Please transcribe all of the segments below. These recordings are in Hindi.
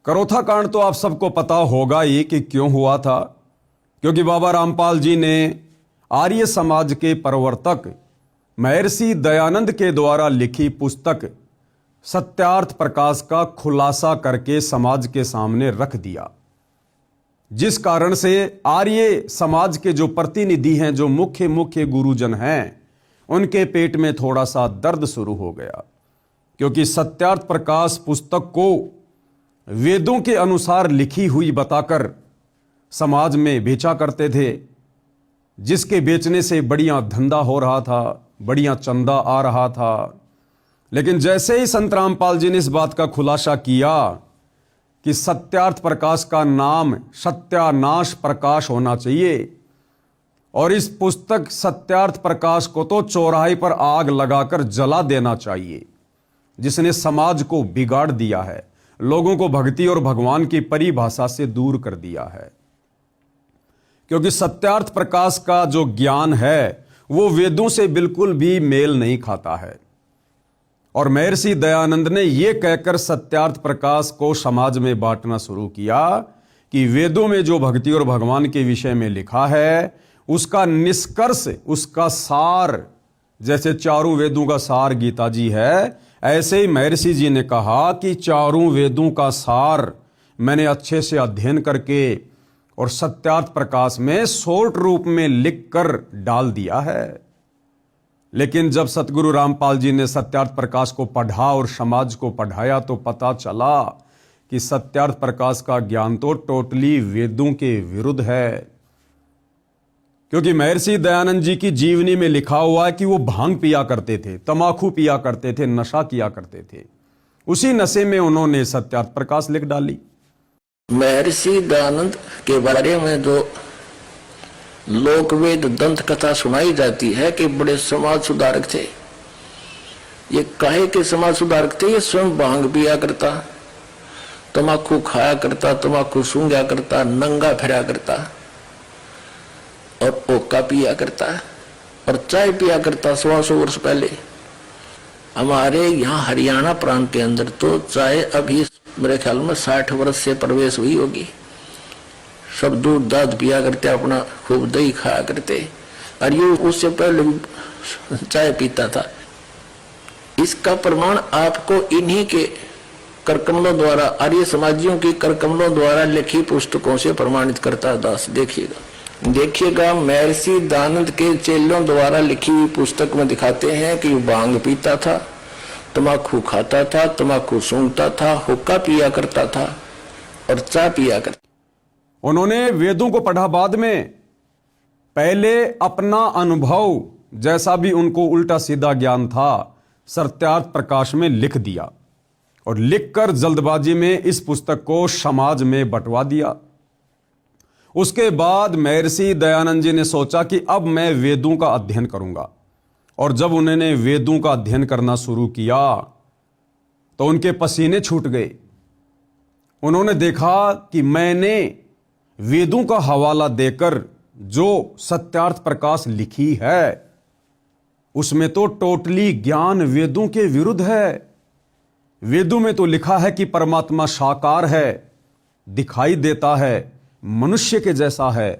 करोथा कांड तो आप सबको पता होगा ही कि क्यों हुआ था। क्योंकि बाबा रामपाल जी ने आर्य समाज के प्रवर्तक महर्षि दयानंद के द्वारा लिखी पुस्तक सत्यार्थ प्रकाश का खुलासा करके समाज के सामने रख दिया, जिस कारण से आर्य समाज के जो प्रतिनिधि हैं, जो मुख्य गुरुजन हैं, उनके पेट में थोड़ा सा दर्द शुरू हो गया। क्योंकि सत्यार्थ प्रकाश पुस्तक को वेदों के अनुसार लिखी हुई बताकर समाज में बेचा करते थे, जिसके बेचने से बढ़िया धंधा हो रहा था, बढ़िया चंदा आ रहा था। लेकिन जैसे ही संत रामपाल जी ने इस बात का खुलासा किया कि सत्यार्थ प्रकाश का नाम सत्यानाश प्रकाश होना चाहिए और इस पुस्तक सत्यार्थ प्रकाश को तो चौराहे पर आग लगाकर जला देना चाहिए, जिसने समाज को बिगाड़ दिया है, लोगों को भक्ति और भगवान की परिभाषा से दूर कर दिया है। क्योंकि सत्यार्थ प्रकाश का जो ज्ञान है वो वेदों से बिल्कुल भी मेल नहीं खाता है। और महर्षि दयानंद ने यह कहकर सत्यार्थ प्रकाश को समाज में बांटना शुरू किया कि वेदों में जो भक्ति और भगवान के विषय में लिखा है उसका निष्कर्ष, उसका सार, जैसे चारों वेदों का सार गीता जी है, ऐसे ही महर्षि जी ने कहा कि चारों वेदों का सार मैंने अच्छे से अध्ययन करके और सत्यार्थ प्रकाश में शॉर्ट रूप में लिखकर डाल दिया है। लेकिन जब सतगुरु रामपाल जी ने सत्यार्थ प्रकाश को पढ़ा और समाज को पढ़ाया तो पता चला कि सत्यार्थ प्रकाश का ज्ञान तो टोटली वेदों के विरुद्ध है। क्योंकि महर्षि दयानंद जी की जीवनी में लिखा हुआ है कि वो भांग पिया करते थे, तमाकू पिया करते थे, नशा किया करते थे। उसी नशे में उन्होंने सत्यार्थ प्रकाश लिख डाली। महर्षि दयानंद के बारे में जो लोकवेद दंत कथा सुनाई जाती है कि बड़े समाज सुधारक थे। ये काहे के समाज सुधारक थे? ये स्वयं भांग पिया करता, तमाकू खाया करता, तमाकू सूंघा करता, नंगा फिरा करता और ओका पिया करता और चाय पिया करता। 100 वर्ष पहले हमारे यहाँ हरियाणा प्रांत के अंदर तो चाय अभी मेरे ख्याल में 60 वर्ष से प्रवेश हुई होगी। सब दूध दाद पिया करते, अपना खूब दही खाया करते, और ये उससे पहले चाय पीता था। इसका प्रमाण आपको इन्हीं के करकमलों द्वारा, आर्य समाजियों की करकमलों द्वारा लिखी पुस्तकों से प्रमाणित करता है। दास देखिएगा महर्षि दयानंद के चेलों द्वारा लिखी हुई पुस्तक में दिखाते हैं कि भांग पीता था, तमाकू खाता था, तमाकू सूंघता था, हुक्का पिया करता था और चाय पिया करता। उन्होंने वेदों को पढ़ा बाद में, पहले अपना अनुभव जैसा भी उनको उल्टा सीधा ज्ञान था सत्यार्थ प्रकाश में लिख दिया और लिखकर जल्दबाजी में इस पुस्तक को समाज में बंटवा दिया। उसके बाद महर्षि दयानंद जी ने सोचा कि अब मैं वेदों का अध्ययन करूंगा। और जब उन्होंने वेदों का अध्ययन करना शुरू किया तो उनके पसीने छूट गए। उन्होंने देखा कि मैंने वेदों का हवाला देकर जो सत्यार्थ प्रकाश लिखी है उसमें तो टोटली ज्ञान वेदों के विरुद्ध है। वेदों में तो लिखा है कि परमात्मा साकार है, दिखाई देता है, मनुष्य के जैसा है,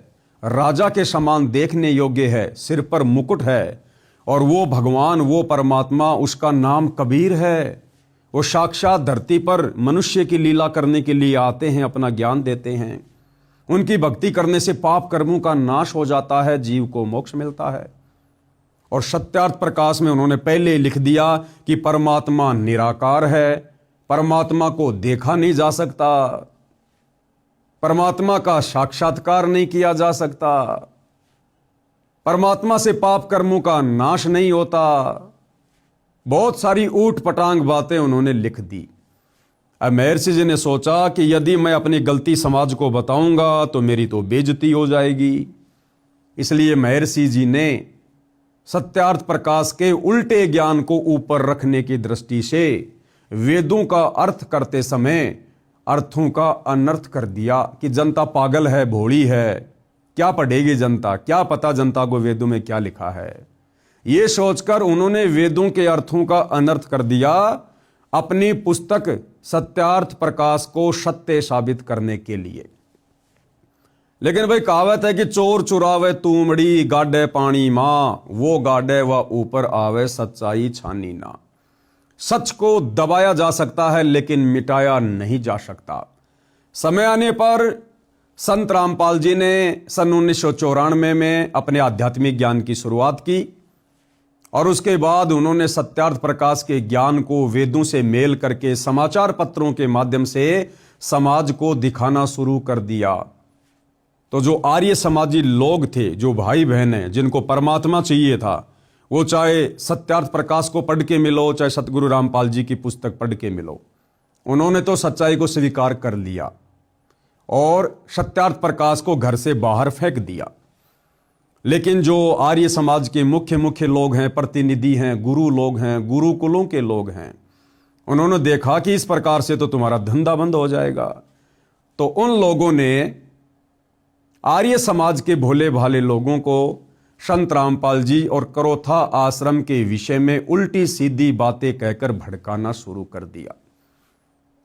राजा के समान देखने योग्य है, सिर पर मुकुट है, और वो भगवान, वो परमात्मा, उसका नाम कबीर है। वो साक्षात धरती पर मनुष्य की लीला करने के लिए आते हैं, अपना ज्ञान देते हैं। उनकी भक्ति करने से पाप कर्मों का नाश हो जाता है, जीव को मोक्ष मिलता है। और सत्यार्थ प्रकाश में उन्होंने पहले लिख दिया कि परमात्मा निराकार है, परमात्मा को देखा नहीं जा सकता, परमात्मा का साक्षात्कार नहीं किया जा सकता, परमात्मा से पाप कर्मों का नाश नहीं होता। बहुत सारी ऊट पटांग बातें उन्होंने लिख दी। अब महर्षि जी ने सोचा कि यदि मैं अपनी गलती समाज को बताऊंगा तो मेरी तो बेइज्जती हो जाएगी। इसलिए महर्षि जी ने सत्यार्थ प्रकाश के उल्टे ज्ञान को ऊपर रखने की दृष्टि से वेदों का अर्थ करते समय अर्थों का अनर्थ कर दिया कि जनता पागल है, भोली है, क्या पढ़ेगी जनता, क्या पता जनता को वेदों में क्या लिखा है। ये सोचकर उन्होंने वेदों के अर्थों का अनर्थ कर दिया अपनी पुस्तक सत्यार्थ प्रकाश को सत्य साबित करने के लिए। लेकिन भाई कहावत है कि चोर चुरावे तूमड़ी गाडे पानी मां, वो गाडे व ऊपर आवे सच्चाई छानी ना। सच को दबाया जा सकता है लेकिन मिटाया नहीं जा सकता। समय आने पर संत रामपाल जी ने सन 1994 में अपने आध्यात्मिक ज्ञान की शुरुआत की और उसके बाद उन्होंने सत्यार्थ प्रकाश के ज्ञान को वेदों से मेल करके समाचार पत्रों के माध्यम से समाज को दिखाना शुरू कर दिया। तो जो आर्य समाजी लोग थे, जो भाई बहन हैं, जिनको परमात्मा चाहिए था, वो चाहे सत्यार्थ प्रकाश को पढ़ के मिलो, चाहे सतगुरु रामपाल जी की पुस्तक पढ़ के मिलो, उन्होंने तो सच्चाई को स्वीकार कर लिया और सत्यार्थ प्रकाश को घर से बाहर फेंक दिया। लेकिन जो आर्य समाज के मुख्य लोग हैं, प्रतिनिधि हैं, गुरु लोग हैं, गुरुकुलों के लोग हैं, उन्होंने देखा कि इस प्रकार से तो तुम्हारा धंधा बंद हो जाएगा। तो उन लोगों ने आर्य समाज के भोले भाले लोगों को संत रामपाल जी और करोथा आश्रम के विषय में उल्टी सीधी बातें कहकर भड़काना शुरू कर दिया।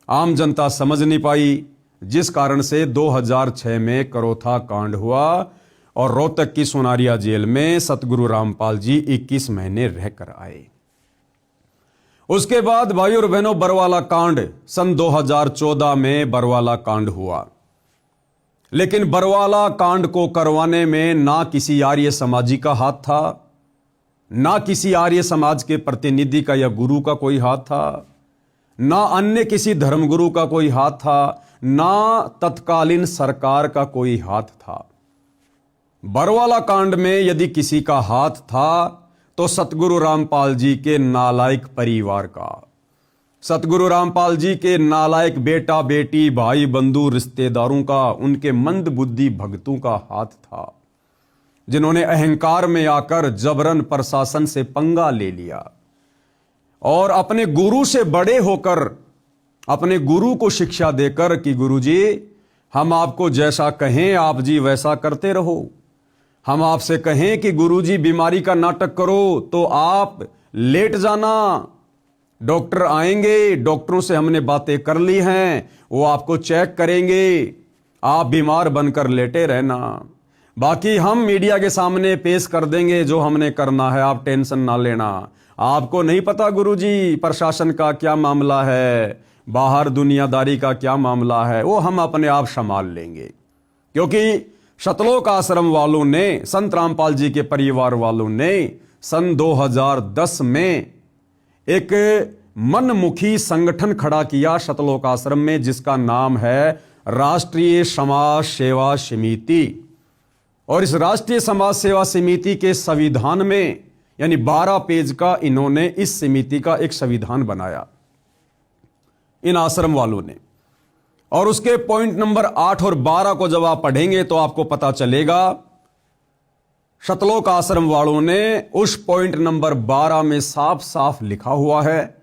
आम जनता समझ नहीं पाई, जिस कारण से 2006 में करोथा कांड हुआ और रोहतक की सोनारिया जेल में सतगुरु रामपाल जी 21 महीने रहकर आए। उसके बाद भाई और बहनों, बरवाला कांड सन 2014 में बरवाला कांड हुआ। लेकिन बरवाला कांड को करवाने में ना किसी आर्य समाजी का हाथ था, ना किसी आर्य समाज के प्रतिनिधि का या गुरु का कोई हाथ था, ना अन्य किसी धर्मगुरु का कोई हाथ था, ना तत्कालीन सरकार का कोई हाथ था। बरवाला कांड में यदि किसी का हाथ था तो सतगुरु रामपाल जी के नालायक परिवार का, सतगुरु रामपाल जी के नालायक बेटा बेटी भाई बंधु रिश्तेदारों का, उनके मंद बुद्धि भक्तों का हाथ था, जिन्होंने अहंकार में आकर जबरन प्रशासन से पंगा ले लिया और अपने गुरु से बड़े होकर अपने गुरु को शिक्षा देकर कि गुरुजी हम आपको जैसा कहें आप जी वैसा करते रहो, हम आपसे कहें कि गुरुजी बीमारी का नाटक करो तो आप लेट जाना, डॉक्टर आएंगे, डॉक्टरों से हमने बातें कर ली हैं, वो आपको चेक करेंगे, आप बीमार बनकर लेटे रहना, बाकी हम मीडिया के सामने पेश कर देंगे जो हमने करना है, आप टेंशन ना लेना। आपको नहीं पता गुरुजी प्रशासन का क्या मामला है, बाहर दुनियादारी का क्या मामला है, वो हम अपने आप संभाल लेंगे। क्योंकि शतलोक आश्रम वालों ने, संत रामपाल जी के परिवार वालों ने सन 2010 में एक मनमुखी संगठन खड़ा किया शतलोक आश्रम में, जिसका नाम है राष्ट्रीय समाज सेवा समिति। और इस राष्ट्रीय समाज सेवा समिति के संविधान में यानी 12 पेज का इन्होंने इस समिति का एक संविधान बनाया इन आश्रम वालों ने। और उसके पॉइंट नंबर 8 और 12 को जब आप पढ़ेंगे तो आपको पता चलेगा शतलोक आश्रम वालों ने उस पॉइंट नंबर 12 में साफ साफ लिखा हुआ है,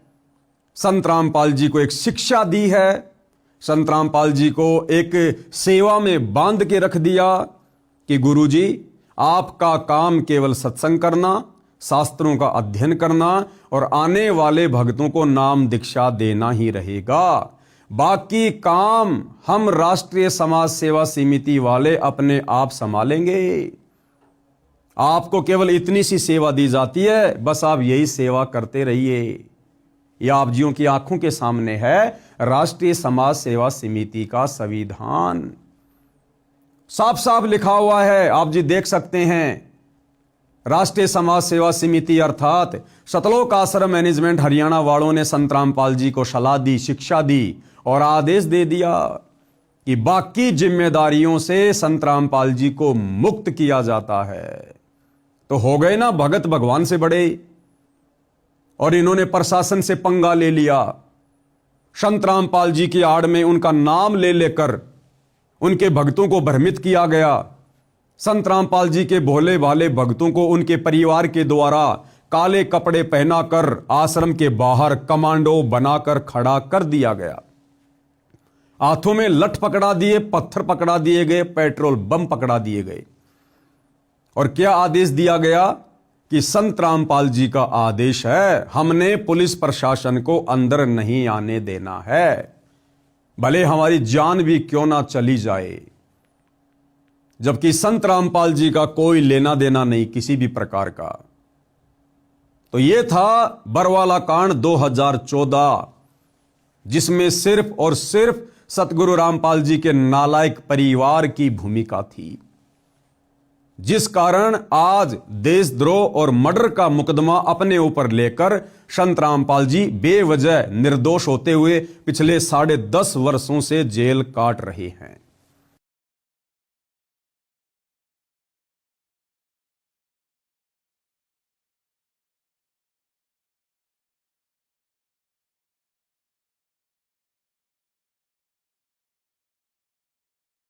संत रामपाल जी को एक शिक्षा दी है, संत रामपाल जी को एक सेवा में बांध के रख दिया कि गुरुजी आपका काम केवल सत्संग करना, शास्त्रों का अध्ययन करना और आने वाले भक्तों को नाम दीक्षा देना ही रहेगा। बाकी काम हम राष्ट्रीय समाज सेवा समिति वाले अपने आप संभालेंगे। आपको केवल इतनी सी सेवा दी जाती है, बस आप यही सेवा करते रहिए। यह आप जियों की आंखों के सामने है राष्ट्रीय समाज सेवा समिति का संविधान, साफ साफ लिखा हुआ है, आप जी देख सकते हैं। राष्ट्रीय समाज सेवा समिति अर्थात शतलोक आश्रम मैनेजमेंट हरियाणा वालों ने संत रामपाल जी को सलाह दी, शिक्षा दी और आदेश दे दिया कि बाकी जिम्मेदारियों से संत रामपाल जी को मुक्त किया जाता है। तो हो गए ना भगत भगवान से बड़े, और इन्होंने प्रशासन से पंगा ले लिया। संत रामपाल जी की आड़ में उनका नाम ले लेकर उनके भक्तों को भ्रमित किया गया। संत रामपाल जी के भोले भाले भक्तों को उनके परिवार के द्वारा काले कपड़े पहनाकर आश्रम के बाहर कमांडो बनाकर खड़ा कर दिया गया। हाथों में लठ पकड़ा दिए, पत्थर पकड़ा दिए गए, पेट्रोल बम पकड़ा दिए गए। और क्या आदेश दिया गया कि संत रामपाल जी का आदेश है, हमने पुलिस प्रशासन को अंदर नहीं आने देना है, भले हमारी जान भी क्यों ना चली जाए। जबकि संत रामपाल जी का कोई लेना देना नहीं किसी भी प्रकार का। तो यह था बरवाला कांड 2014, जिसमें सिर्फ और सिर्फ सतगुरु रामपाल जी के नालायक परिवार की भूमिका थी, जिस कारण आज देशद्रोह और मर्डर का मुकदमा अपने ऊपर लेकर संत रामपाल जी बेवजह निर्दोष होते हुए पिछले 10.5 वर्षों से जेल काट रहे हैं।